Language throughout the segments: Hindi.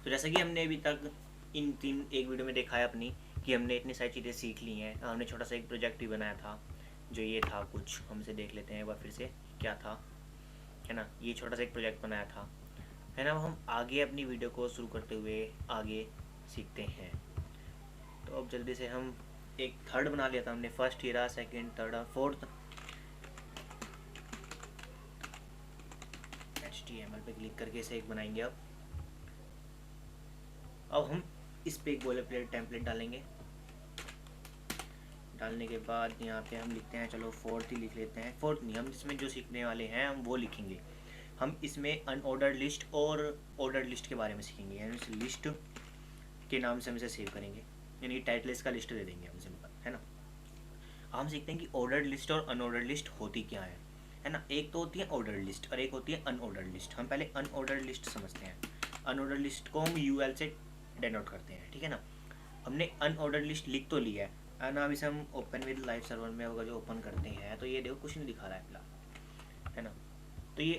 तो जैसा कि हमने अभी तक एक वीडियो में देखा है अपनी, कि हमने इतनी सारी चीज़ें सीख ली हैं। हमने छोटा सा एक प्रोजेक्ट भी बनाया था, जो ये था कुछ, हमसे देख लेते हैं एक बार फिर से क्या था, है ना। ये छोटा सा एक प्रोजेक्ट बनाया था, है ना। हम आगे अपनी वीडियो को शुरू करते हुए आगे सीखते हैं। तो अब जल्दी से हम एक थर्ड बना लिया था हमने, फर्स्ट हीरा, सेकंड, थर्ड और फोर्थ। HTML पे क्लिक करके इसे एक बनाएंगे। अब हम इस पे एक बोले प्लेट टेम्पलेट डालेंगे। डालने के बाद यहाँ पे हम लिखते हैं, चलो फोर्थ ही लिख लेते हैं। फोर्थ नहीं, हम इसमें जो सीखने वाले हैं हम वो लिखेंगे। हम इसमें अनऑर्डर्ड लिस्ट और ऑर्डर्ड लिस्ट के बारे में सीखेंगे, यानी इस लिस्ट के नाम से हम इसे सेव करेंगे, यानी टाइटल इसका लिस्ट दे देंगे हम, सिंपल, है ना। हम सीखते हैं कि ऑर्डर्ड लिस्ट और अनऑर्डर्ड लिस्ट होती क्या है ना। एक तो होती है ऑर्डर्ड लिस्ट और एक होती है अनऑर्डर्ड लिस्ट। हम पहले अनऑर्डर्ड लिस्ट समझते हैं। अनऑर्डर्ड लिस्ट को हम UL से डिनोट करते हैं, ठीक है ना। हमने अनऑर्डर्ड लिस्ट लिख तो लिया है ना। अब इसे हम ओपन विद लाइव सर्वर में होगा जो ओपन करते हैं, तो ये देखो कुछ नहीं दिखा रहा है फिलहाल, है ना। तो ये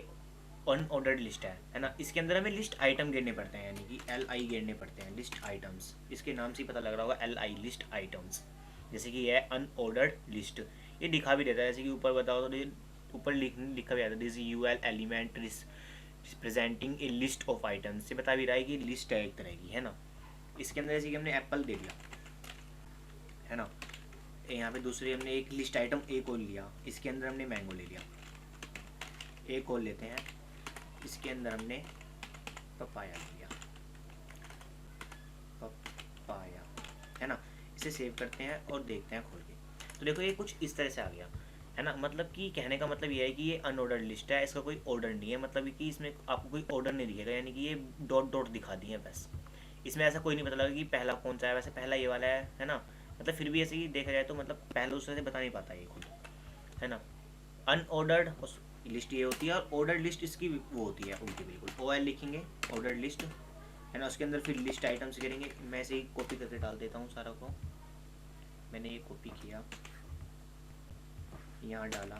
अनऑर्डर्ड लिस्ट है ना। इसके अंदर हमें लिस्ट आइटम गिनने पड़ते हैं, यानी कि LI गिनने पड़ते हैं, लिस्ट आइटम्स। इसके नाम से ही पता लग रहा होगा, LI, लिस्ट आइटम्स। जैसे कि ये है अनऑर्डर्ड लिस्ट, ये दिखा भी देता है, जैसे कि ऊपर बताओ तो ऊपर लिखा भी आता है, this UL element presenting A list of items. से बता भी रहा है कि लिस्ट है एक तरह की, है ना। इसके अंदर जैसे कि हमने एप्पल दे दिया, है ना। यहाँ पे दूसरी हमने एक लिस्ट आइटम एक और लिया, इसके अंदर हमने मैंगो ले लिया। एक और लेते हैं, इसके अंदर हमने पपाया लिया, पपाया, है ना। इसे सेव करते हैं और देखते हैं खोल के। तो देखो ये कुछ इस तरह से आ गया, है ना। मतलब कि कहने का मतलब ये है कि ये अनऑर्डर्ड लिस्ट है, इसका कोई ऑर्डर नहीं है। मतलब कि इसमें आपको कोई ऑर्डर नहीं दिखेगा, यानी कि ये डॉट डॉट दिखा दिए हैं बस। इसमें ऐसा कोई नहीं पता लगा कि पहला कौन सा है। वैसे पहला ये वाला है ना। मतलब फिर भी ऐसे ही देखा जाए तो मतलब पहले दूसरे से बता नहीं पाता ये खुद, है ना। अनऑर्डर्ड लिस्ट ये होती है और ऑर्डर्ड लिस्ट इसकी वो होती है उनकी, बिल्कुल OL लिखेंगे, ऑर्डर्ड लिस्ट, है ना। उसके अंदर फिर लिस्ट आइटम्स करेंगे। मैं ऐसे ही कॉपी करके डाल देता हूँ सारा को। मैंने ये कॉपी किया, यहाँ डाला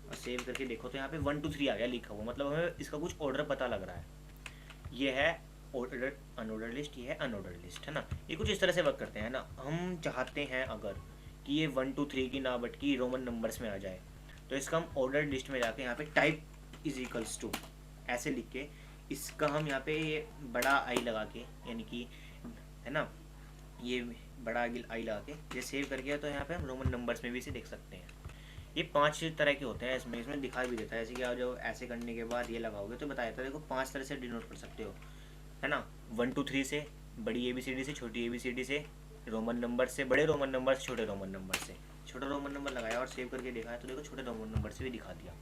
और सेव करके देखो तो यहाँ पे 1 2 3 आ गया लिखा हुआ। मतलब हमें इसका कुछ ऑर्डर पता लग रहा है। ये है ऑर्डर अनऑर्डर लिस्ट, ये है अनऑर्डर लिस्ट, है ना। ये कुछ इस तरह से वर्क करते हैं ना। हम चाहते हैं अगर कि ये 1 2 3 की ना बट की रोमन नंबर्स में आ जाए, तो इसका हम ऑर्डर लिस्ट में जाके यहाँ पे टाइप इज इक्वल्स टू ऐसे लिख के, इसका हम यहाँ पे ये बड़ा आई लगा के, यानी कि, है ना, ये बड़ा आई लगा के ये सेव कर गया, तो यहाँ पे हम रोमन नंबर्स में भी इसे देख सकते हैं। ये 5 तरह के होते हैं, इसमें दिखा भी देता है। जैसे कि आप जो ऐसे करने के बाद ये लगाओगे तो बताया था, देखो 5 तरह से डिनोट कर सकते हो, है ना। 1 2 3 से, बड़ी ABCD से, छोटी ABCD से, रोमन नंबर से, बड़े रोमन नंबर से, छोटे रोमन नंबर से। छोटा रोमन नंबर लगाया और सेव करके देखा है तो देखो छोटे रोमन नंबर से भी दिखा दिया।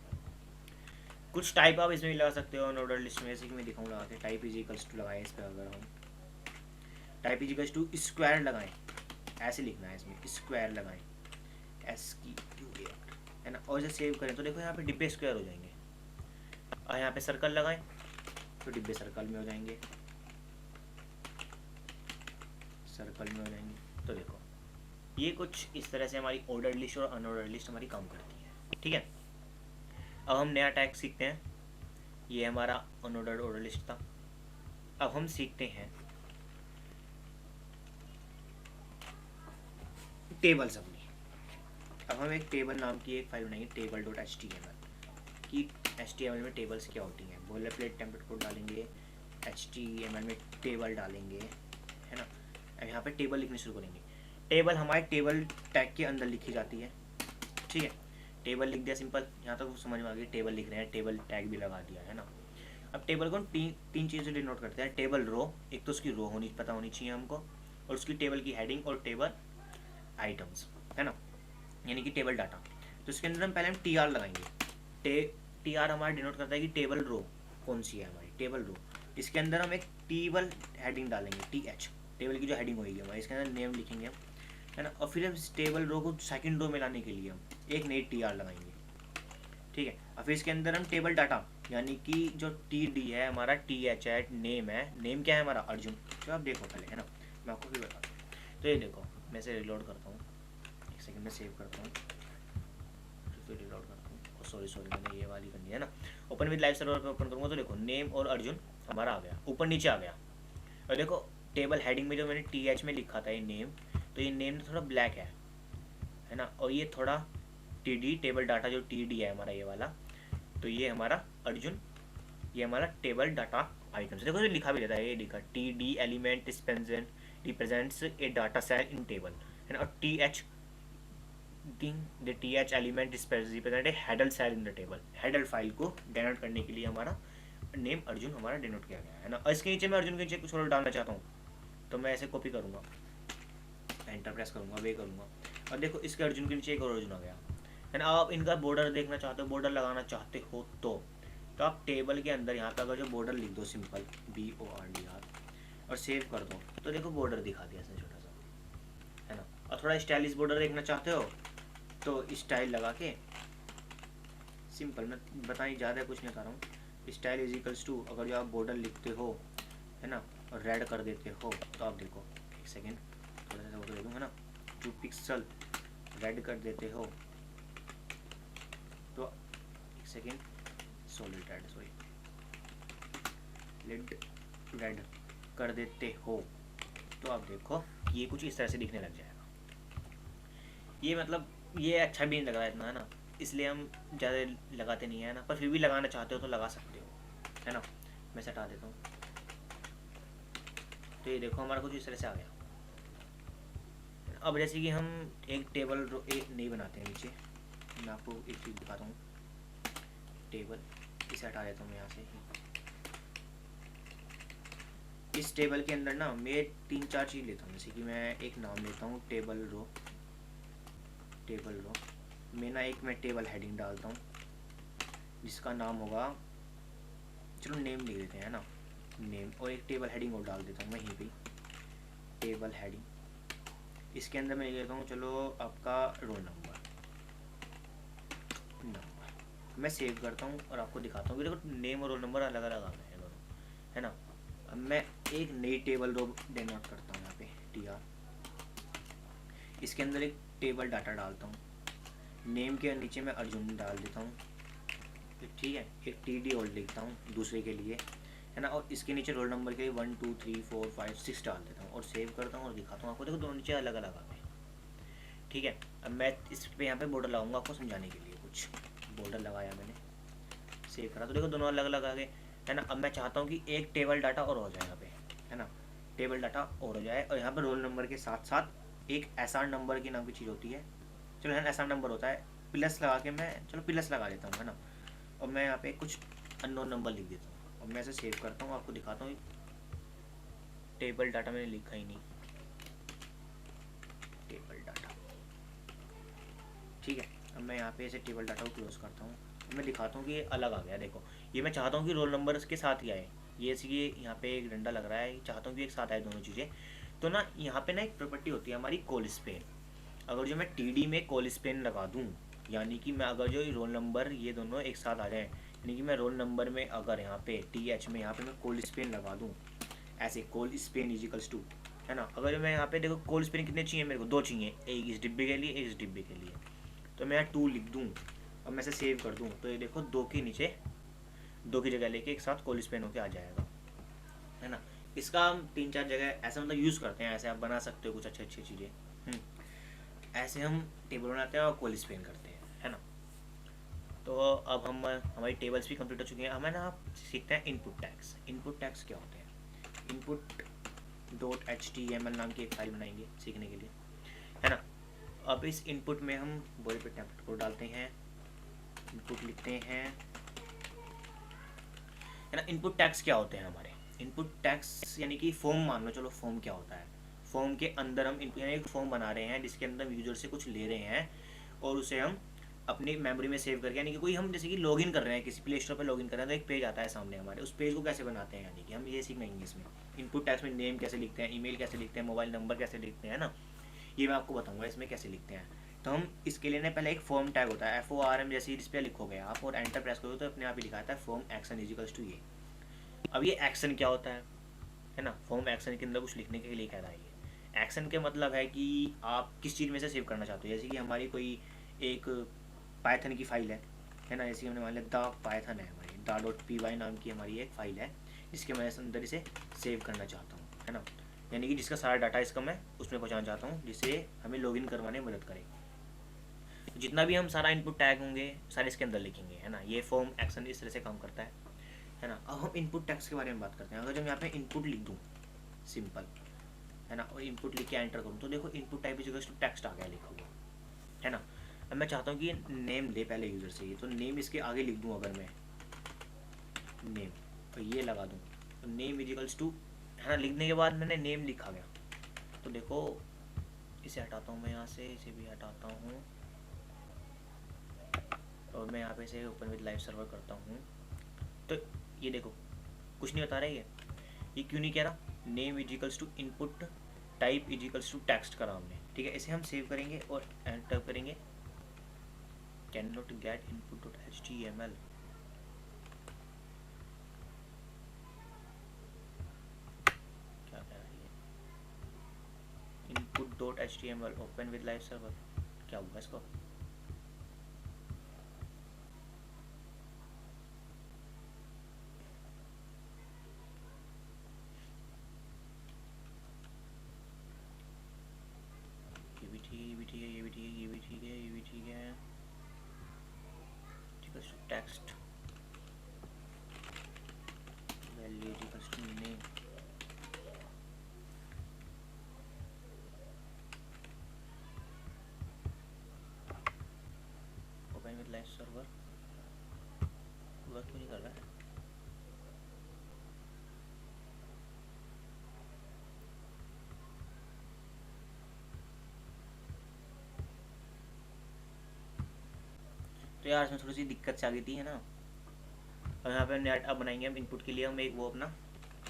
कुछ टाइप आप इसमें भी लगा सकते हो अनऑर्डर लिस्ट में, जैसे कि मैं दिखाऊँ लगा के। टाइप इज इक्वल्स टू लगाएं इस पर, अगर हम type is equals to square लगाएं, ऐसे लिखना है इसमें, स्क्वायर लगाएं, SQR, है ना। और इसे सेव करें तो देखो यहाँ पे डिब्बे स्क्वायर हो जाएंगे। और यहाँ पे सर्कल लगाएं तो डिब्बे सर्कल में हो जाएंगे, सर्कल में हो जाएंगे। तो देखो ये कुछ इस तरह से हमारी ऑर्डर लिस्ट और अनऑर्डर लिस्ट हमारी काम करती है, ठीक है। अब हम नया टैग सीखते हैं। ये हमारा अनऑर्डर्ड ऑर्डर लिस्ट था। अब हम सीखते हैं टेबल्स अपनी। अब हम एक टेबल नाम की एक फाइल बनाएंगे, table.html की। HTML में टेबल्स क्या होती हैं, बोले प्लेट टेम्पलेट कोड डालेंगे, HTML में टेबल डालेंगे, है ना। अब यहाँ पे टेबल लिखने शुरू करेंगे। टेबल हमारे टेबल टैग के अंदर लिखी जाती है, ठीक है। टेबल लिख दिया, सिंपल, यहाँ तक तो समझ में आ गई। टेबल लिख रहे हैं, टेबल टैग भी लगा दिया, है ना। अब टेबल को तीन चीज़ें डिनोट करते हैं। टेबल रो, एक तो उसकी रो पता होनी चाहिए हमको, और उसकी टेबल की हेडिंग, और टेबल आइटम्स, है ना, यानी कि टेबल डाटा। तो इसके अंदर हम पहले हम TR लगाएंगे। TR हमारा डिनोट करता है कि टेबल रो कौन सी है हमारी, टेबल रो। इसके अंदर हम एक टेबल हेडिंग डालेंगे, TH, टेबल की जो हेडिंग होगी हमारी। इसके अंदर नेम लिखेंगे हम, है ना। और फिर हम इस टेबल रो को सेकंड रो में लाने के लिए हम एक नई TR लगाएंगे, ठीक है। और फिर इसके अंदर हम टेबल डाटा, यानी कि जो TD है हमारा, TH है, नेम है। नेम क्या है हमारा, अर्जुन। तो आप देखो पहले, है ना, मैं आपको भी बताता हूँ। तो ये देखो, मैं इसे रिलोड करता हूँ, एक सेकंड में सेव करता हूँ, फिर रिलोड करता हूँ। सॉरी मैंने ये वाली करनी है ना। ओपन विद लाइव सर्वर पे ओपन करूँगा तो देखो नेम और अर्जुन हमारा आ गया, ऊपर नीचे आ गया। और देखो टेबल हेडिंग में जो मैंने TH में लिखा था ये नेम, तो ये नेम थोड़ा ब्लैक है ना, और ये थोड़ा TD टेबल डाटा जो TD है हमारा ये वाला, तो ये हमारा अर्जुन, ये हमारा टेबल डाटा आइटम्स। देखो ये लिखा भी रहता है, ये लिखा TD element represents a data cell in table है ना, और TH the TH element represent a header cell in the table. Header file को डेनोट करने के लिए हमारा नेम अर्जुन हमारा डेनोट किया गया है ना। और इसके नीचे मैं अर्जुन के नीचे कुछ और डालना चाहता हूँ, तो मैं ऐसे कॉपी करूँगा, एंटर प्रेस करूँगा, वे करूँगा, और देखो इसके अर्जुन के नीचे एक और अर्जुन आ गया है ना। आप इनका बॉर्डर देखना चाहते हो, बॉर्डर लगाना चाहते हो तो आप टेबल के अंदर यहाँ पे अगर जो बॉर्डर लिख दो सिंपल BORDR और सेव कर दो, तो देखो बॉर्डर दिखा दिया इसने छोटा सा है ना। और थोड़ा स्टाइलिश बॉर्डर देखना चाहते हो तो स्टाइल लगा के सिंपल, मैं बताई ज़्यादा कुछ नहीं बता रहा हूँ, स्टाइल इजिकल्स टू अगर जो आप बॉर्डर लिखते हो है ना और रेड कर देते हो, तो आप देखो एक सेकेंड थोड़ा सा फोटो दे दूँ है ना, 2 पिक्सल रेड कर देते हो, तो एक second solid red sorry red कर देते हो, तो आप देखो ये कुछ इस तरह से दिखने लग जाएगा। ये मतलब ये अच्छा भी नहीं लग रहा है इतना है ना, इसलिए हम ज़्यादा लगाते नहीं है ना, पर फिर भी लगाना चाहते हो तो लगा सकते हो है ना। मैं हटा देता हूँ, तो ये देखो हमारा कुछ इस तरह से आ गया। अब जैसे कि हम एक टेबल एक नहीं बनाते हैं नीचे, मैं आपको एक चीज़ दिखाता हूँ, टेबल इसे हटा देता हूँ यहाँ से। इस टेबल के अंदर ना मैं 3-4 चीज़ लेता हूँ, जैसे कि मैं एक नाम लेता हूँ टेबल रो, मैं ना एक मैं टेबल हेडिंग डालता हूँ जिसका नाम होगा, चलो नेम लिख देते हैं ना, नेम, और एक टेबल हेडिंग और डाल देता हूँ मैं यहीं पे टेबल हेडिंग। इसके अंदर मैं लिख देता हूँ चलो आपका रोल नंबर, मैं सेव करता हूँ और आपको दिखाता हूँ कि देखो नेम और रोल नंबर अलग अलग आ गए हैं दोनों है ना। अब मैं एक नई टेबल रो डेनोट करता हूँ यहाँ पे TR, इसके अंदर एक टेबल डाटा डालता हूँ, नेम के नीचे मैं अर्जुन डाल देता हूँ, ठीक है, एक TD और लिखता हूँ दूसरे के लिए है ना, और इसके नीचे रोल नंबर के लिए 1 2 3 4 5 6 डाल देता हूँ और सेव करता हूँ और दिखाता हूँ आपको। देखो दोनों नीचे अलग अलग आ गए, ठीक है। अब मैं इस पे यहाँ पे बॉर्डर लगाऊंगा आपको समझाने के लिए, कुछ बॉर्डर लगाया मैंने, सेव करा, तो देखो दोनों अलग अलग आ गए है ना। अब मैं चाहता हूँ कि एक टेबल डाटा और हो जाए यहाँ पे है ना, टेबल डाटा और हो जाए, और यहाँ पे रोल नंबर के साथ साथ एक SR नंबर की नाम की चीज़ होती है, चलो यहाँ SR नंबर होता है, प्लस लगा के मैं चलो प्लस लगा लेता हूँ है ना, और मैं यहाँ पे कुछ अननोन नंबर लिख देता हूँ और मैं इसे सेव करता हूँ, आपको दिखाता हूँ। टेबल डाटा मैंने लिखा ही नहीं, टेबल डाटा, ठीक है। अब मैं यहाँ पे ऐसे टेबल डाटा को क्लोज करता हूँ, मैं दिखाता हूँ कि ये अलग आ गया। देखो ये मैं चाहता हूँ कि रोल नंबर के साथ ही आए, ये यहाँ पे एक डंडा लग रहा है, चाहता हूँ कि एक साथ आए दोनों चीज़ें। तो ना यहाँ पे ना एक प्रॉपर्टी होती है हमारी कॉल स्पेन, अगर जो मैं TD में कॉल स्पेन लगा दूँ, यानी कि मैं अगर जो रोल नंबर ये दोनों एक साथ आ जाएँ, यानी कि मैं रोल नंबर में अगर यहाँ पे TH में यहाँ पे मैं कॉल स्पेन लगा दूँ, ऐसे कॉल स्पेन इजिकल्स टू है ना, अगर मैं यहाँ पे देखो कॉल स्पेन कितने चाहिए मेरे को, 2 चाहिए, एक इस डिब्बे के लिए एक इस डिब्बे के लिए, तो मैं यहाँ 2 लिख दूँ और मैं इसे सेव कर दूँ, तो ये देखो 2 के नीचे 2 की जगह लेके एक साथ कॉल स्पेन होके आ जाएगा है ना। इसका हम 3-4 जगह ऐसा मतलब यूज़ करते हैं, ऐसे आप बना सकते हो कुछ अच्छी अच्छी चीज़ें, ऐसे हम टेबल बनाते हैं और कॉल स्पेन करते हैं है ना। तो अब हम हमारी टेबल्स भी कंप्लीट हो चुकी हैं, हमें ना आप सीखते हैं इनपुट टैग्स। इनपुट टैग्स क्या होते हैं, input.html नाम की एक फाइल बनाएंगे सीखने के लिए है ना। अब इस इनपुट में हम बोले पे टेम्पलेट कोड डालते हैं, इनपुट लिखते हैं है ना। इनपुट टैग्स क्या होते हैं हमारे, इनपुट टैग्स यानी कि फॉर्म मान लो, चलो फॉर्म क्या होता है, फॉर्म के अंदर हम इनपुट यानी एक फॉर्म बना रहे हैं जिसके अंदर यूजर से कुछ ले रहे हैं और उसे हम अपनी मेमोरी में सेव करके, यानी कि कोई हम जैसे कि लॉगिन कर रहे हैं किसी प्ले स्टोर पर लॉगिन कर रहे हैं, तो एक पेज आता है सामने हमारे, उस पेज को कैसे बनाते हैं, यानी कि हम ये सीखेंगे इसमें। इनपुट टैग्स में नेम कैसे लिखते हैं, ईमेल कैसे लिखते हैं, मोबाइल नंबर कैसे लिखते हैं ना, ये मैं आपको बताऊंगा इसमें कैसे लिखते हैं। तो हम इसके लिए ना पहले एक फॉर्म टैग होता है, FORM जैसे इस पर लिखोगे आप और एंटर प्रेस करोगे तो अपने आप ही लिखाता है फॉर्म एक्शन इजिकल्स टू ये। अब ये एक्शन क्या होता है ना, फॉर्म एक्शन के अंदर कुछ लिखने के लिए कह रहा है। ये एक्शन के मतलब है कि आप किस चीज़ में से सेव करना चाहते हो, जैसे कि हमारी कोई एक पाइथन की फाइल है ना, जैसे कि हमने मान लिया द पाइथन है हमारी, da.py नाम की हमारी एक फाइल है जिसके मैं अंदर इसे सेव करना चाहता हूँ है ना, यानी कि जिसका सारा डाटा इसका मैं उसमें पहुँचाना चाहता हूँ, जिससे हमें लॉगिन करवाने में मदद करे। जितना भी हम सारा इनपुट टैग होंगे सारे इसके अंदर लिखेंगे, है ना। ये फॉर्म एक्शन इस तरह से काम करता है ना। अब हम इनपुट टैग्स के बारे में बात करते हैं। अगर जब यहाँ पे इनपुट लिख दूँ सिंपल, है ना, और इनपुट लिख के एंटर करूँ तो देखो input type is to text आ गया लिखा हुआ, है ना। अब मैं चाहता हूँ कि नेम दे पहले यूज़र से ही, तो नेम इसके आगे लिख दूँ अगर मैं नेम, तो ये लगा दूँ तो नेम इजिकल्स टू, है ना। लिखने के बाद मैंने नेम लिखा गया, तो देखो इसे हटाता हूँ मैं यहाँ से, इसे भी हटाता हूँ और मैं यहाँ पे से ओपन विद लाइव सर्वर करता हूँ। तो ये देखो कुछ नहीं बता रहा है ये क्यों नहीं कह रहा, name equals to input type equals to text करा हमने, ठीक है। इसे हम सेव करेंगे और एंटर करेंगे। Can not gate input dot HTML, क्या कह रहा है ये, input dot HTML open with live server, क्या हुआ इसको। ये भी ठीक है, ये भी ठीक है, ये भी ठीक है, ये भी ठीक है, ये भी ठीक है, text value equals to name, open with live server, work नहीं कर रहा है। तो यार इसमें थोड़ी सी दिक्कत से आ गई थी, है ना। और यहाँ पे नेट अब बनाएंगे हम इनपुट के लिए, हम एक वो अपना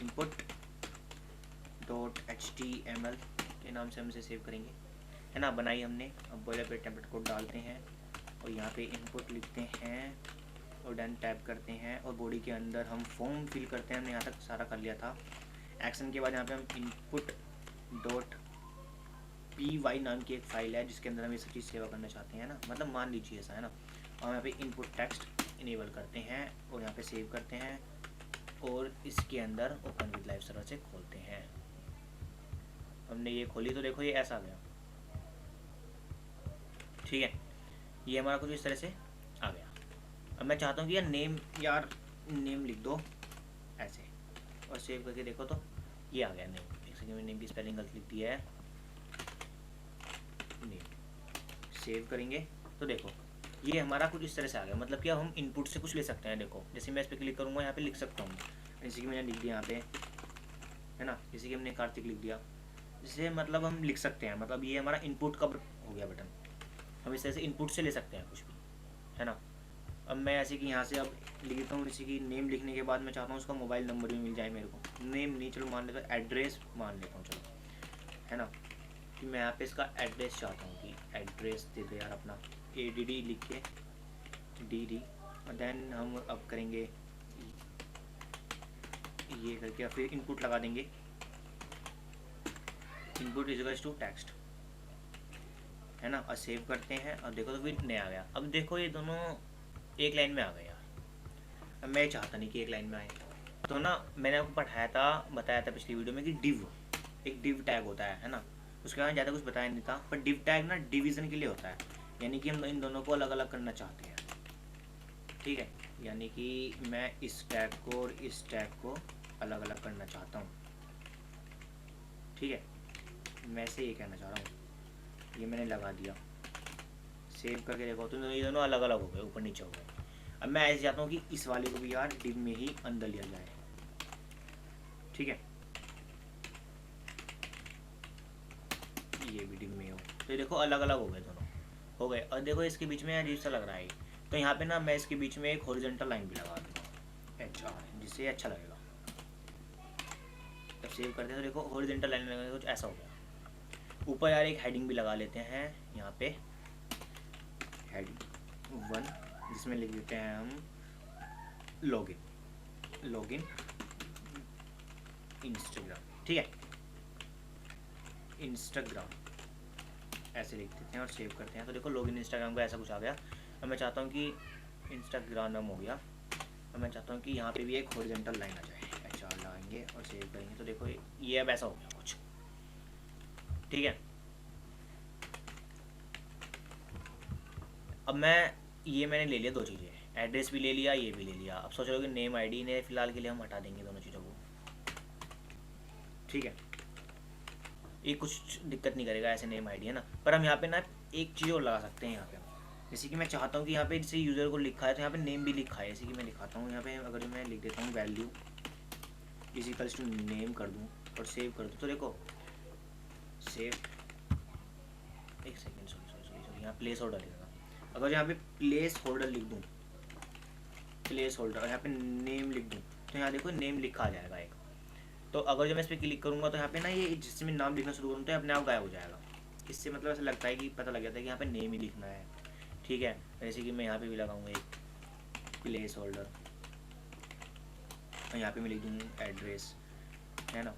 इनपुट डॉट HTML के नाम से हम इसे सेव करेंगे, है ना। बनाई हमने, अब बॉयलर पे टेम्पलेट कोड डालते हैं और यहाँ पे इनपुट लिखते हैं और डन टैप करते हैं और बॉडी के अंदर हम फॉर्म फिल करते हैं। हमने यहाँ तक सारा कर लिया था। एक्शन के बाद यहाँ पे हम इनपुट डॉट PY नाम की एक फ़ाइल है जिसके अंदर हम ये सब चीज़ सेवा करना चाहते हैं ना, मतलब मान लीजिए ऐसा, है ना। और यहाँ पे इनपुट टेक्स्ट इनेबल करते हैं और यहाँ पे सेव करते हैं और इसके अंदर ओपन विद लाइव सर्वर से खोलते हैं। हमने ये खोली तो देखो ये ऐसा आ गया, ठीक है। ये हमारा कुछ इस तरह से आ गया। अब मैं चाहता हूँ कि यार नेम लिख दो ऐसे और सेव करके देखो तो ये आ गया नेम। एक सेकंड में नेम की स्पेलिंग गलत लिख दी है, नेम सेव करेंगे तो देखो ये हमारा कुछ इस तरह से आ गया। मतलब कि अब हम इनपुट से कुछ ले सकते हैं। देखो जैसे मैं इस पर क्लिक करूँगा यहाँ पे लिख सकता हूँ, जैसे कि मैंने लिख दिया यहाँ पे, है ना। जैसे कि हमने कार्तिक लिख दिया, जिससे मतलब हम लिख सकते हैं, मतलब ये हमारा इनपुट का हो गया बटन। हम इस तरह से इनपुट से ले सकते हैं कुछ भी, है ना। अब मैं ऐसे कि यहाँ से अब लिखता हूँ, जैसे कि नेम लिखने के बाद मैं चाहता हूँ उसका मोबाइल नंबर भी मिल जाए मेरे को। नेम नहीं, चलो मान लेता हूँ एड्रेस मान लेता हूँ, चलो, है ना। कि मैं यहाँ पे इसका एड्रेस चाहता हूँ कि एड्रेस दे दो यार अपना, ADD लिख के DD, और देन हम अब करेंगे ये करके फिर इनपुट लगा देंगे, इनपुट इक्वल्स टू टेक्स्ट, है ना। और सेव करते हैं और देखो तो फिर नया आ गया। अब देखो ये दोनों एक लाइन में आ गए यार। अब मैं चाहता नहीं कि एक लाइन में आए, तो ना मैंने आपको बताया था पिछली वीडियो में कि एक डिव टैग होता है ना। उसके बाद ज़्यादा कुछ बताया नहीं था, पर डिव टैग ना डिवीज़न के लिए होता है, यानी कि हम इन दोनों को अलग अलग करना चाहते हैं, ठीक है। यानी कि मैं इस टैग को और इस टैग को अलग अलग करना चाहता हूँ, ठीक है। मैं से ये कहना चाह रहा हूँ, ये मैंने लगा दिया, सेव करके देखो तो ये दोनों अलग अलग हो गए, ऊपर नीचे हो गए। अब मैं ऐसे चाहता हूँ कि इस वाले को भी यार डिव में ही अंदर लिया जाए, ठीक है। ये भी डिव में हो, तो देखो अलग अलग हो गए, दोनों हो गए। और देखो इसके बीच में अजीब सा लग रहा है, तो यहाँ पे ना मैं इसके बीच में एक हॉरिजॉन्टल लाइन भी लगा दूँगा HR, जिससे अच्छा लगेगा। जब सेव करते हैं तो देखो हॉरिजॉन्टल लाइन लगा, कुछ ऐसा हो गया। ऊपर यार एक हेडिंग भी लगा लेते हैं यहाँ पे, हेडिंग 1, जिसमें लिख देते हैं हम लॉगिन इंस्टाग्राम, ठीक है। इंस्टाग्राम ऐसे लिख देते हैं और सेव करते हैं, तो देखो लॉगिन इंस्टाग्राम का ऐसा कुछ आ गया। अब मैं चाहता हूँ कि इंस्टाग्राम हो गया, और मैं चाहता हूँ कि यहाँ पे भी एक हॉरिजॉन्टल लाइन आ जाए, HR लाइन करेंगे और सेव करेंगे तो देखो ये अब ऐसा हो गया कुछ, ठीक है। अब मैंने ले लिया दो चीज़ें, एड्रेस भी ले लिया, ये भी ले लिया। अब सोच रहे हो कि नेम आईडी ने फिलहाल के लिए हम हटा देंगे दोनों चीज़ों को, ठीक है। ये कुछ दिक्कत नहीं करेगा, ऐसे नेम आईडी है ना। पर हम यहाँ पे ना एक चीज़ और लगा सकते हैं यहाँ पे, जैसे कि मैं चाहता हूँ कि यहाँ पे जैसे यूज़र को लिखा है तो यहाँ पे नेम भी लिखा है। जैसे कि मैं दिखाता हूँ यहाँ पे, अगर मैं लिख देता हूँ वैल्यू इजिकल्स टू नेम कर दूँ और सेव कर दूँ तो देखो सेव, एक सेकेंड, सॉरी यहाँ प्लेस होल्डर लिखा। अगर यहाँ पे प्लेस होल्डर लिख दूँ, प्लेस होल्डर, और यहाँ पे नेम लिख दूँ तो यहाँ देखो नेम लिखा आ जाएगा एक। तो अगर जब मैं इस पर क्लिक करूँगा तो यहाँ पे ना ये जिससे मैं नाम लिखना शुरू करूँ तो अपने आप गायब हो जाएगा। इससे मतलब ऐसा लगता है कि पता लग जाता है कि यहाँ पे नेम ही लिखना है, ठीक है। जैसे कि मैं यहाँ पे भी लगाऊंगा एक प्लेस होल्डर और यहाँ पे मैं लिख दूँगा एड्रेस, है ना,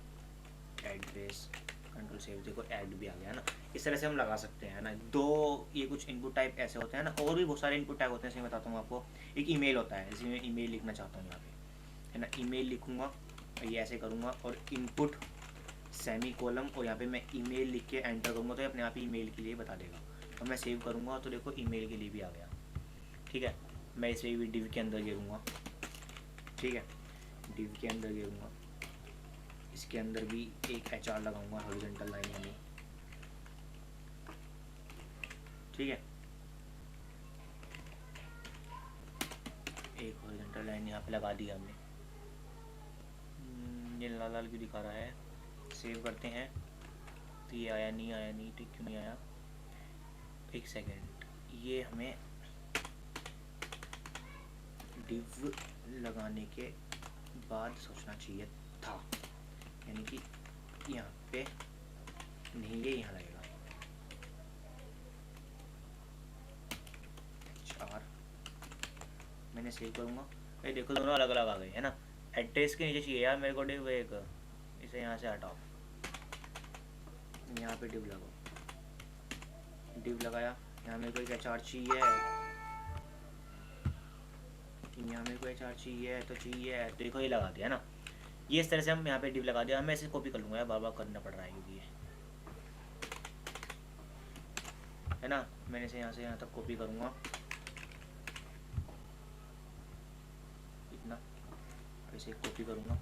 एड्रेस, कंट्रोल सेव, देखो ऐड भी आ गया है ना। इस तरह से हम लगा सकते हैं ना। दो ये कुछ इनपुट टाइप ऐसे होते हैं ना, और भी बहुत सारे इनपुट टाइप होते हैं। जैसे मैं बताता हूँ आपको, एक ईमेल होता है, जैसे मैं ईमेल लिखना चाहता हूँ यहाँ पे, है ना, ईमेल लिखूँगा, ये ऐसे करूँगा और इनपुट सेमी कॉलम, और यहाँ पे मैं ईमेल लिख के एंटर करूँगा तो अपने आप ही ईमेल के लिए बता देगा। और मैं सेव करूँगा तो देखो ईमेल के लिए भी आ गया, ठीक है। मैं इसे भी डिव के अंदर गिरूँगा, ठीक है, डिव के अंदर गिरूँगा, इसके अंदर भी एक HR लगाऊंगा, हॉरिजॉन्टल लाइन वाली, ठीक है। एक हॉरिजॉन्टल लाइन यहाँ पे लगा दिया हमने। ये लाल लाल क्यों दिखा रहा है, सेव करते हैं तो ये आया नहीं, ठीक क्यों नहीं आया, एक सेकेंड, ये हमें डिव लगाने के बाद सोचना चाहिए था, यानी कि यहाँ पे नहीं, ये यहाँ लगेगा 4। मैंने सेव करूँगा, ये देखो दोनों अलग अलग आ गए, है ना। एड्रेस के नीचे चाहिए यार मेरे को डिव, एक इसे यहाँ से हटाओ, यहाँ पे डिव लगाओ, डिव लगाया। यहाँ मेरे को एक HR चाहिए, यहाँ मेरे को HR चाहिए तो देखो ये लगा दिया ना। ये इस तरह से हम यहाँ पे डिव लगा दिया। मैं इसे कॉपी कर लूँगा यार, बार बार करना पड़ रहा है क्योंकि ये, है ना। मैंने इसे यहाँ से यहाँ तक कॉपी करूँगा इतना, इसे कॉपी करूँगा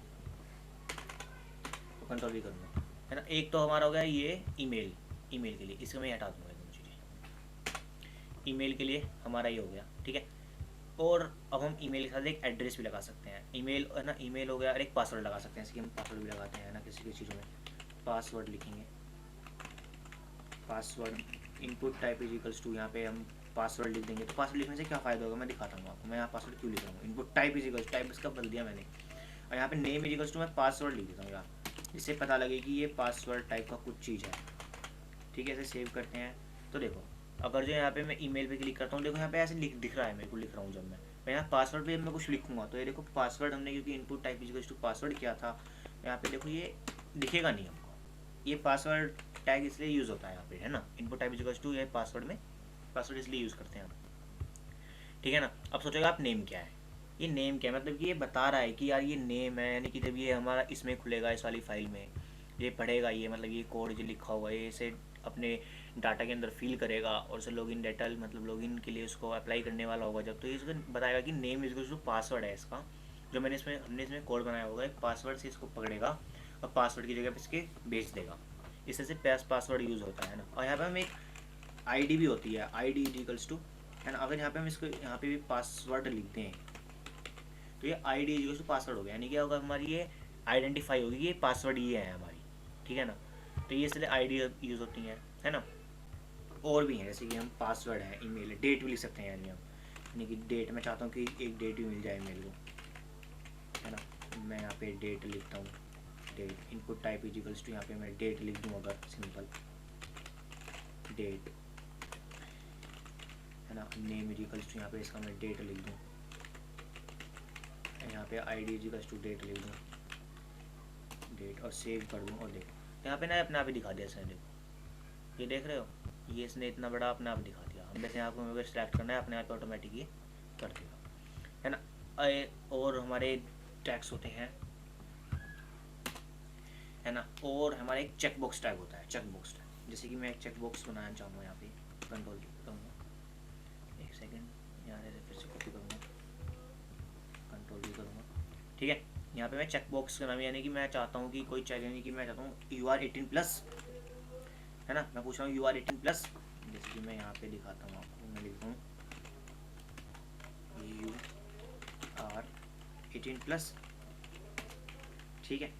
तो कंट्रोल भी करूँगा, है ना। एक तो हमारा हो गया ये ईमेल के लिए, इसको मैं हटा दूँगा दोनों चीज़ें। ईमेल के लिए हमारा ये हो गया, ठीक है। और अब हम ईमेल के साथ एक एड्रेस भी लगा सकते हैं, ईमेल, है ना, ईमेल हो गया, और एक पासवर्ड लगा सकते हैं। जैसे कि हम पासवर्ड भी लगाते हैं ना, किसी की चीज़ों में पासवर्ड लिखेंगे, password input type equals to, यहाँ पे हम पासवर्ड लिख देंगे। तो पासवर्ड लिखने से क्या फ़ायदा होगा मैं दिखाता हूँ आपको। मैं यहाँ पासवर्ड क्यों लिख रहा हूँ, इनपुट टाइप इजिकल्स, टाइप इसका बदल दिया मैंने, और यहाँ पे नेम इजिकल्स टू मैं पासवर्ड लिख देता हूँ यार, जिससे पता लगे कि ये पासवर्ड टाइप का कुछ चीज़ है, ठीक है। ऐसे सेव करते हैं तो देखो, अगर जो यहाँ पे मैं ईमेल पे क्लिक करता हूँ, देखो यहाँ पे ऐसे दिख रहा है, मेरे को लिख रहा हूँ। जब मैं यहाँ पासवर्ड पे मैं कुछ लिखूँगा तो ये देखो पासवर्ड हमने, क्योंकि input type equals to password किया था, यहाँ पे देखो ये दिखेगा नहीं हमको। ये पासवर्ड टैग इसलिए यूज़ होता है यहाँ पे, है ना, इनपुट टाइप इजिकल्स टू, ये पासवर्ड में पासवर्ड इसलिए यूज़ करते हैं हम, ठीक है ना। अब सोचेगा आप नेम क्या है, ये नेम क्या है, मतलब कि ये बता रहा है कि यार ये नेम है, यानी कि जब ये हमारा इसमें खुलेगा, इस वाली फाइल में ये पढ़ेगा, ये मतलब ये कोड जो लिखा हुआ है ये इसे अपने डाटा के अंदर फिल करेगा, और उसे लॉगिन डाटा, मतलब लॉगिन के लिए उसको अप्लाई करने वाला होगा जब, तो ये इसको बताएगा कि नेम इज टू पासवर्ड है इसका, जो हमने इसमें कोड बनाया होगा, एक पासवर्ड से इसको पकड़ेगा और पासवर्ड की जगह पर इसके भेज देगा। इस तरह से पासवर्ड यूज़ होता है ना। और यहाँ पर हम एक ID भी होती है, ID इक्वल्स टू, है ना। अगर यहाँ पे हम इसको यहाँ पे भी पासवर्ड लिखते हैं तो ये ID इक्वल्स टू पासवर्ड हो गया, यानी क्या होगा, हमारी ये आइडेंटिफाई होगी, ये पासवर्ड ये है हमारी, ठीक है ना। तो ये इसलिए ID यूज़ होती है ना। और भी हैं, जैसे कि हम पासवर्ड है, ईमेल है, डेट भी लिख सकते हैं, यानी हम, यानी कि डेट, मैं चाहता हूँ कि एक डेट भी मिल जाए मेरे को, है ना। मैं यहाँ पे डेट लिखता हूँ, date input type equals to, यहाँ पे मैं डेट लिख दूँ, अगर सिंपल डेट, है ना। नेम इक्वल्स टू, यहाँ पे इसका मैं डेट लिख दूँ, यहाँ पे ID इक्वल्स टू डेट लिख दूँ, डेट, और सेव कर दूँ। और देखो यहाँ पे ना अपने आप ही दिखा दिया इसने, देखो ये देख रहे हो, ये इसने इतना बड़ा अपने आप दिखा दिया। हम वैसे आपको अगर सेलेक्ट करना है अपने आप ऑटोमेटिक ये कर देगा, है ना। और हमारे टैग्स होते हैं, है ना। और हमारा एक चेक बॉक्स टैग होता है, चेक बॉक्स टैग। जैसे कि मैं एक चेक बॉक्स बनाना चाहूँगा, यहाँ पे कंट्रोल करूँगा, एक सेकेंड यहाँ से फिर से कॉपी करूँगा, कंट्रोल भी करूँगा, ठीक है। यहाँ पे मैं चेक बॉक्स का नाम, यानी कि मैं चाहता हूँ कि कोई चाहिए, यानी कि मैं चाहता हूँ यू आर 18+, है ना। मैं पूछ रहा हूँ यू आर 18+। जैसे कि मैं यहाँ पे दिखाता हूँ आपको, मैं लिखता हूँ यू आर 18+, ठीक है।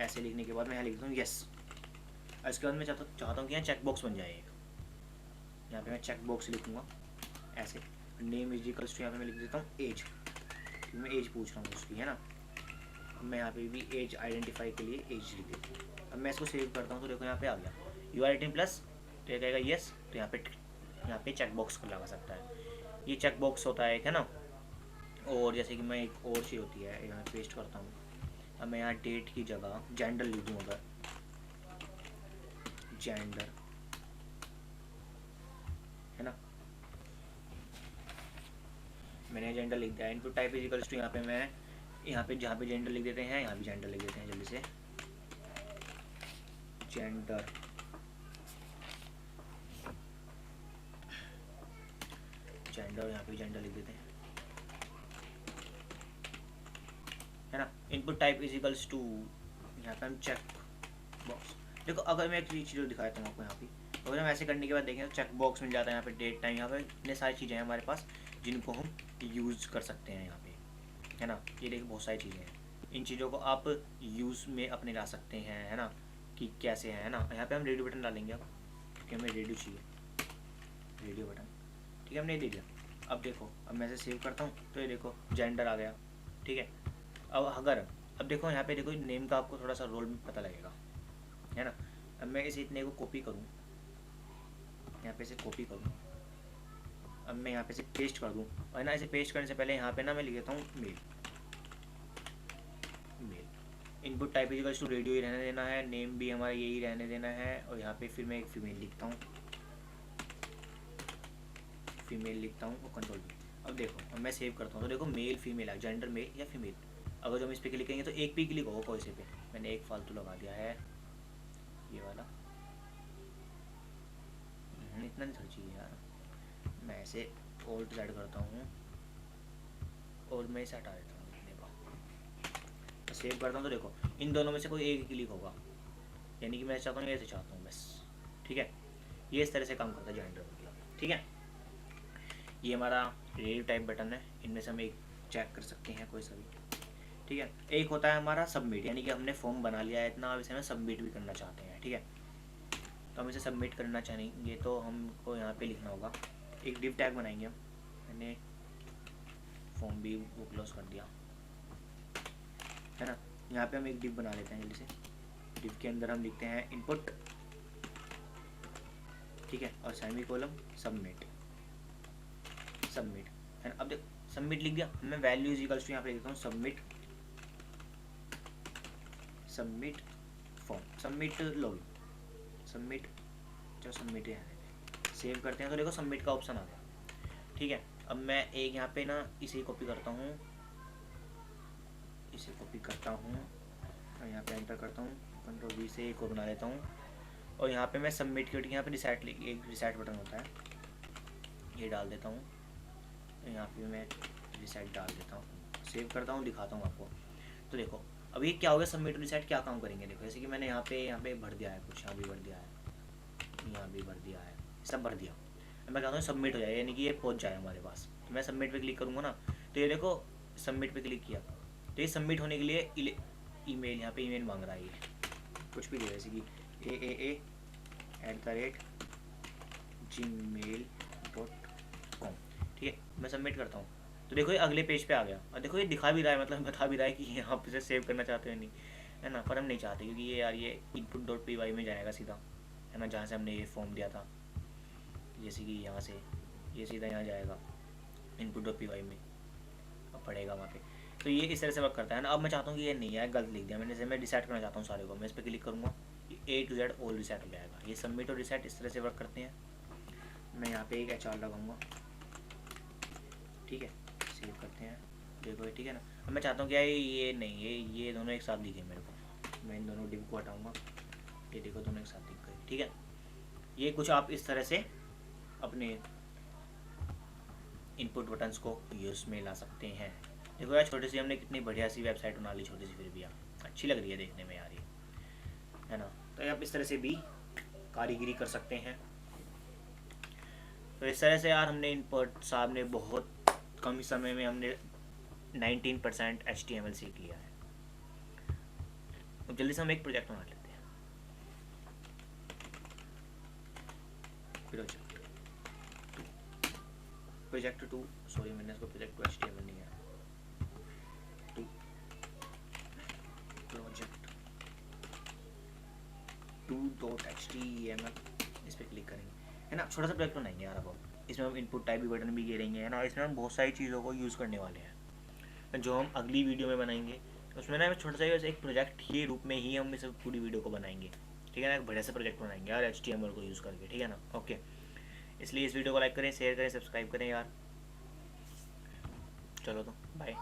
ऐसे लिखने के बाद मैं यहाँ लिखता हूँ यस। इसके बाद मैं चाहता हूँ कि यहाँ चेक बॉक्स बन जाए एक। यहाँ पे मैं चेक बॉक्स लिखूँगा ऐसे, नेम इज इक्वल्स टू, यहाँ पे मैं लिख देता हूँ एज, क्योंकि मैं एज पूछ रहा हूँ उसकी, है ना। अब मैं यहाँ पे भी एज आइडेंटिफाई के लिए एज लिख देता हूँ। अब मैं इसको सेव करता हूँ तो देखो यहाँ पे आ गया यू आर 18+, तो ये कहेगा यस, तो यहाँ पे चेक बॉक्स को लगा सकता है। ये चेक बॉक्स होता है एक, है ना। और जैसे कि मैं एक और चीज़ होती है, यहाँ पेस्ट करता हूँ। अब मैं यहाँ डेट की जगह जेंडर लिख दूँ, अगर जेंडर, है ना, मैंने जेंडर लिख दिया। Input type is equals to, यहाँ पे मैं यहाँ पे जहाँ पे जेंडर लिख देते हैं, यहाँ भी जेंडर लिख देते हैं जल्दी से, जेंडर, जेंडर, यहाँ पे जेंडर लिख देते हैं, है ना। Input type is equals to, यहाँ पे हम चेक बॉक्स। देखो अगर मैं एक चीज़ दिखाता हूँ आपको यहाँ पे, अगर हम ऐसे करने के बाद देखें तो चेक बॉक्स मिल जाता है, यहाँ पे डेट टाइम, यहाँ पे इतने सारी चीज़ें हैं हमारे पास जिनको हम यूज़ कर सकते हैं यहाँ पे, है ना। ये देखिए बहुत सारी चीज़ें हैं, इन चीज़ों को आप यूज़ में अपने ला सकते हैं, है ना, कि कैसे है ना। यहाँ पे हम रेडियो बटन डालेंगे अब, क्योंकि हमें रेडियो चाहिए, रेडियो बटन, ठीक है, हमने दे दिया। अब देखो, अब मैं इसे सेव करता हूँ तो ये देखो जेंडर आ गया, ठीक है। अब देखो यहाँ पे देखो नेम का आपको थोड़ा सा रोल पता लगेगा, है ना। अब मैं इसे इतने को कॉपी करूँ, यहाँ पे इसे कॉपी करूँ, अब मैं यहाँ पे से पेस्ट कर दूँ, और ना इसे पेस्ट करने से पहले यहाँ पे ना मैं लिख देता हूँ mail, mail. Input type equals to radio ही रहने देना है, नेम भी हमारा यही रहने देना है, और यहाँ पे फिर मैं एक फीमेल लिखता हूँ, फीमेल लिखता हूँ, और कंट्रोल भी। अब देखो, अब मैं सेव करता हूँ तो देखो मेल फीमेल है, जेंडर मेल या फीमेल। अगर जो हम इस पर क्लिक करेंगे तो एक पे क्लिक होगा कोई से पे, मैंने एक फालतू लगा दिया है ये वाला, इतना नहीं चाहिए यार। मैं ऐसे ऑल्ट ऐड करता हूँ और मैं इसे हटा देता हूँ लिखने का, सेव करता हूँ तो देखो इन दोनों में से कोई एक क्लिक होगा, यानी कि मैं चाहता हूँ ऐसे चाहता हूँ बस, ठीक है। ये इस तरह से काम करता है जेंडर मतलब, ठीक है। ये हमारा रेडियो टाइप बटन है, इनमें से हम एक चेक कर सकते हैं कोई सा भी, ठीक है। एक होता है हमारा सबमिट, यानी कि हमने फॉर्म बना लिया है इतना, अब इसे हमें सबमिट भी करना चाहते हैं, ठीक है। तो हम इसे सबमिट करना चाहेंगे तो हमको यहाँ पे लिखना होगा, एक डिव टैग बनाएंगे हम, मैंने फॉर्म भी वो क्लोज कर दिया, है ना। यहाँ पे हम एक डिव बना लेते हैं जल्दी से, डिव के अंदर हम लिखते हैं इनपुट, ठीक है, और सेमीकोलन सबमिट, सबमिट, है ना। अब देख सबमिट लिख दिया, मैं वैल्यू इज इक्वल्स टू यहाँ पे लिखता हूँ submit, submit form, submit login, submit, चलो सबमिट है, सेव करते हैं तो देखो सबमिट का ऑप्शन आ गया, ठीक है। अब मैं एक यहाँ पे ना इसे कॉपी करता हूँ, इसे कॉपी करता हूँ और यहाँ पे एंटर करता हूँ, कंट्रोल वी से एक को बना लेता हूँ, और यहाँ पे मैं सबमिट के यहाँ पे रिसेट, एक रिसेट बटन होता है, ये डाल देता हूँ, यहाँ पे मैं रिसेट डाल देता हूँ, सेव करता हूँ, दिखाता हूँ आपको। तो देखो अब ये क्या हो गया, सबमिट रिसेट क्या काम करेंगे, देखो जैसे कि मैंने यहाँ पे भर दिया है कुछ, यहाँ भी भर दिया है, यहाँ भी भर दिया है, सब भर दिया। मैं कहता हूँ सबमिट हो जाए, यानी कि ये पहुँच जाए हमारे पास। तो मैं सबमिट पे क्लिक करूँगा ना, तो ये देखो सबमिट पे क्लिक किया, तो ये सबमिट होने के लिए ईमेल, यहाँ पे ईमेल मांग रहा है, ये कुछ भी दे, जैसे कि AAA@gmail.com, ठीक है। मैं सबमिट करता हूँ तो देखो ये अगले पेज पे आ गया, और देखो ये दिखा भी रहा है, मतलब बता भी रहा है कि ये आप इसे सेव करना चाहते हो नहीं, है ना। पर हम नहीं चाहते, क्योंकि ये यार ये input.py में जाएगा सीधा, है ना, जहाँ से हमने ये फॉर्म दिया था, जैसे कि यहाँ से ये सीधा यहाँ जाएगा input.py में, अब पड़ेगा वहाँ पे। तो ये इस तरह से वर्क करता है ना। अब मैं चाहता हूँ कि ये नहीं है, गलत लिख दिया मैंने, जैसे मैं डिसाइड करना चाहता हूँ सारे को, मैं इस पर क्लिक करूँगा, A to Z all reset हो जाएगा। ये सबमिट और रिसेट इस तरह से वर्क करते हैं। मैं यहाँ पे एक HR लगाऊंगा, ठीक है, सेव करते हैं, देखो ठीक है ना। अब मैं चाहता हूँ क्या ये नहीं, ये दोनों एक साथ दिखे मेरे को, मैं इन दोनों डिव को हटाऊँगा, ये देखो दोनों एक साथ दिख गए। ठीक है, ये कुछ आप इस तरह से अपने इनपुट बटन्स को यूज़ में ला सकते हैं। देखो यार छोटी सी हमने कितनी बढ़िया सी वेबसाइट बना ली, छोटी सी, फिर भी यार अच्छी लग रही है देखने में यार ये, है ना। तो आप इस तरह से भी कारीगरी कर सकते हैं। तो इस तरह से यार हमने इनपुट साहब ने बहुत कम ही समय में हमने 19% HTML सीख लिया है। अब जल्दी से हम एक प्रोजेक्ट बना लेते हैं। प्रोजेक्ट 2, सॉरी मैंने इसको प्रोजेक्ट 2 HTML नहीं है, प्रोजेक्ट 2.html, इस पर क्लिक करेंगे, है ना। छोटा सा प्रोजेक्ट बनाएंगे यार। अब इसमें हम इनपुट टाइप भी बटन भी घेरेंगे, है ना। इसमें हम बहुत सारी चीज़ों को यूज़ करने वाले हैं जो हम अगली वीडियो में बनाएंगे। उसमें ना छोटा सा एक प्रोजेक्ट के रूप में ही हम इस पूरी वीडियो को बनाएंगे, ठीक है ना। एक बढ़िया सा प्रोजेक्ट बनाएंगे यार HTML को यूज़ करके, ठीक है ना। ओके, इसलिए इस वीडियो को लाइक करें, शेयर करें, सब्सक्राइब करें यार। चलो तो बाय।